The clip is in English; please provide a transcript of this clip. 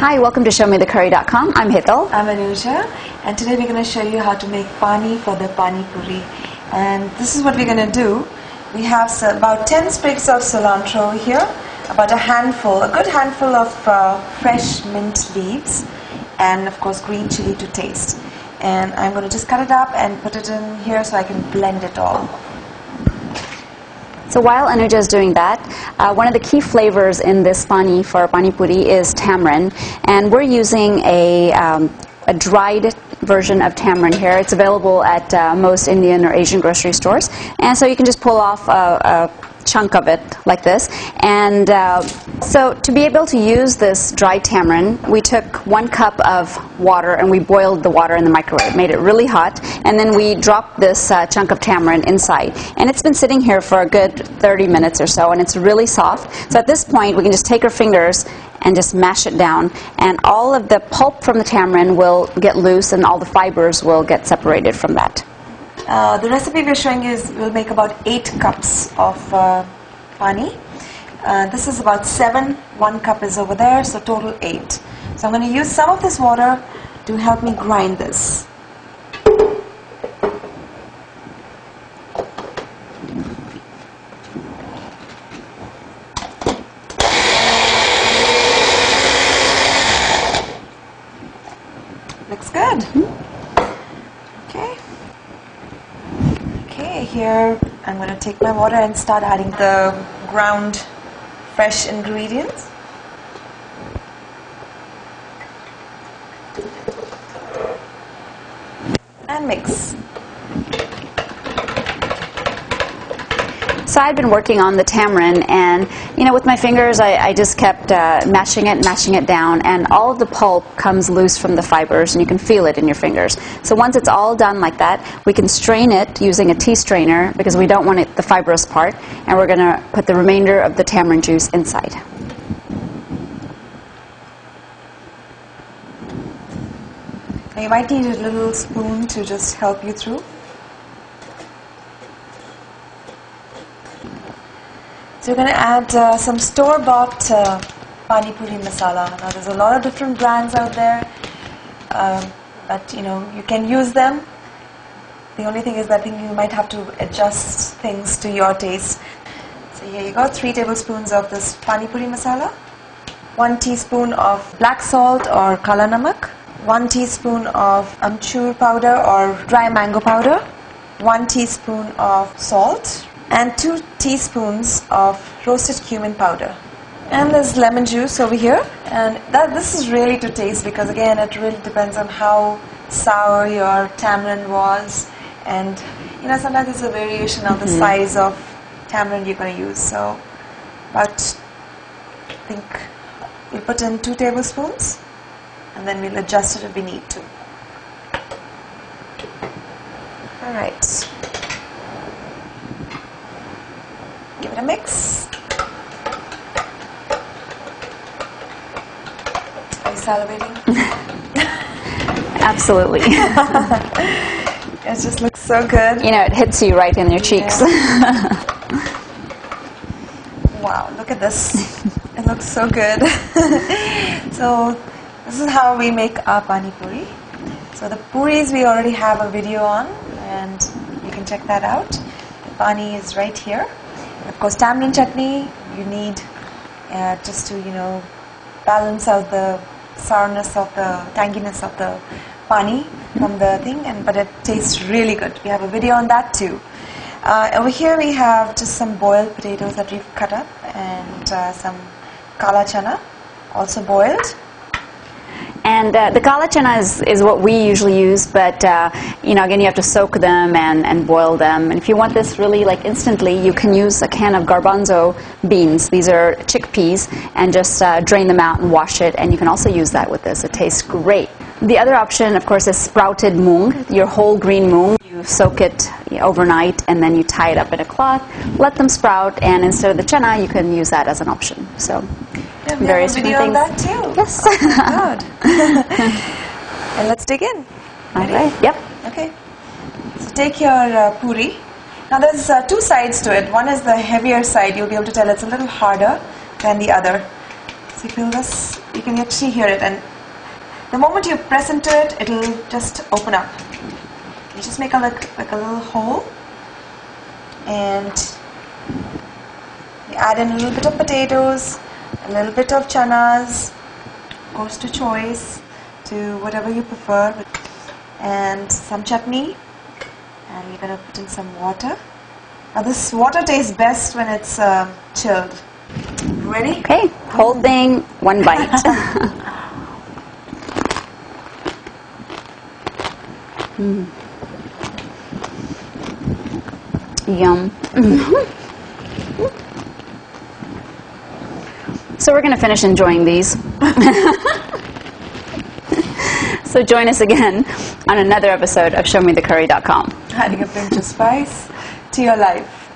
Hi, welcome to ShowMeTheCurry.com. I'm Hital. I'm Anuja, and today we're going to show you how to make pani for the Pani Puri. And this is what we're going to do. We have about 10 sprigs of cilantro over here, about a good handful of fresh mint leaves, and of course green chili to taste. And I'm going to just cut it up and put it in here so I can blend it all. So while Anuja is doing that, one of the key flavors in this pani for Pani Puri is tamarind, and we're using a dried version of tamarind here. It's available at most Indian or Asian grocery stores, and so you can just pull off a chunk of it like this. And so to be able to use this dried tamarind, we took 1 cup of water and we boiled the water in the microwave, made it really hot, and then we dropped this chunk of tamarind inside. And it's been sitting here for a good 30 minutes or so, and it's really soft. So at this point, we can just take our fingers and just mash it down, and all of the pulp from the tamarind will get loose and all the fibers will get separated from that. The recipe we're showing is we'll make about 8 cups of pani. This is about 7, 1 cup is over there, so total 8. So I'm going to use some of this water to help me grind this. Looks good. Okay, here I'm going to take my water and start adding the ground fresh ingredients. And mix. So I'd been working on the tamarind, and with my fingers I just kept mashing it down, and all of the pulp comes loose from the fibers, and you can feel it in your fingers. So once it's all done like that, we can strain it using a tea strainer because we don't want the fibrous part, and we're going to put the remainder of the tamarind juice inside. Now you might need a little spoon to just help you through. So we're going to add some store-bought Pani Puri masala. Now there's a lot of different brands out there, but you can use them. The only thing is that I think you might have to adjust things to your taste. So here you go, 3 tablespoons of this Pani Puri masala, 1 teaspoon of black salt or kala namak, 1 teaspoon of amchur powder or dry mango powder, 1 teaspoon of salt, and 2 teaspoons of roasted cumin powder. And there's lemon juice over here, and this is really to taste because again it really depends on how sour your tamarind was, and sometimes there's a variation of the size of tamarind you're going to use. So about, I think we'll put in 2 tablespoons and then we'll adjust it if we need to. Alright. Give it a mix. Are you salivating? Absolutely. It just looks so good. It hits you right in your cheeks. Yeah. Wow, look at this. It looks so good. So this is how we make our Pani Puri. So the puris we already have a video on, and you can check that out. The pani is right here. Of course, tamarind chutney you need just to balance out the sourness of the tanginess of the pani from the thing, but it tastes really good. We have a video on that too. Over here we have just some boiled potatoes that we've cut up, and some kala chana also boiled. And the kala chana is what we usually use, but again, you have to soak them and boil them. And if you want this really instantly, you can use a can of garbanzo beans. These are chickpeas, and just drain them out and wash it, and you can also use that with this. It tastes great. The other option, of course, is sprouted moong, your whole green moong. You soak it overnight, and then you tie it up in a cloth, let them sprout, and instead of the chana, you can use that as an option. So. Yeah, we have a video on that too. Yes. Oh my God. And let's dig in. All right. Yep. Okay. So take your puri. Now there's 2 sides to it. One is the heavier side. You'll be able to tell it's a little harder than the other. So you you can actually hear it, and the moment you press into it, it'll just open up. You just make like a little hole, and you add in a little bit of potatoes, a little bit of chanas, of course to choice, to whatever you prefer, and some chutney, and you're going to put in some water. Now this water tastes best when it's chilled. Ready? Okay, whole thing, one bite. Yum. So we're going to finish enjoying these. So join us again on another episode of ShowMeTheCurry.com. Adding a pinch of spice to your life.